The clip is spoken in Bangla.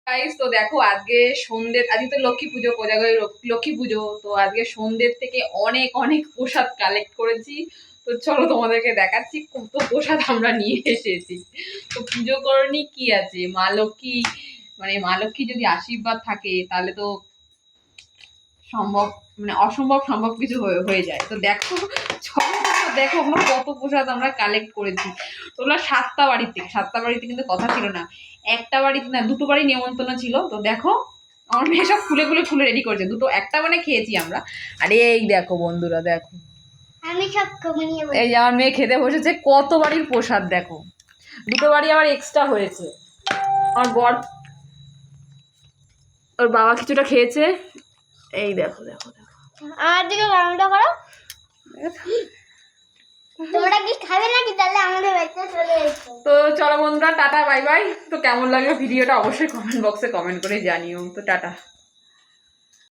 গাইস তো দেখো আজকে সন্ধ্যে, আজকে তো লক্ষ্মী পুজো, কোজাগরী লক্ষ্মী পুজো। তো আজকে সন্ধ্যের থেকে অনেক অনেক প্রসাদ কালেক্ট করেছি। তো চলো তোমাদেরকে দেখাচ্ছি কত প্রসাদ আমরা নিয়ে এসেছি। তো পুজো করনি কি আছে, মা লক্ষ্মী মানে মা লক্ষ্মী যদি আশীর্বাদ থাকে তাহলে তো সম্ভব, মানে অসম্ভব সম্ভব কিছু হয়ে যায়। তো দেখো চলো দেখো আমরা কত প্রসাদ আমরা কালেক্ট করেছি। তোমরা 7টা বাড়ির থেকে, 7টা বাড়িতে কিন্তু কথা ছিল না, একটা বাড়ি না 2টো বাড়ি নিমন্ত্রণ ছিল। তো দেখো আমার মেয়ে সব খুলে খুলে খুলে রেডি করছে, দুটো একটা মানে খেয়েছি আমরা। আরে এই দেখো বন্ধুরা, দেখো আমি সব নিয়ে এই যে আমার মেয়ে খেতে বসেছে, কত বাড়ির প্রসাদ দেখো, 2টো বাড়ি আবার এক্সট্রা হয়েছে। আমার বর, ওর বাবা কিছুটা খেয়েছে। এই দেখো দেখো দেখো আমার দিকে রান্নাটা করো। তোমরা কি খাবে নাকি? তাহলে আমাদের বাড়িতে চলে এসো। তো চলো বন্ধুরা, টাটা বাই বাই। তো কেমন লাগলো ভিডিওটা অবশ্যই কমেন্ট বক্সে কমেন্ট করে জানিও। তো টাটা।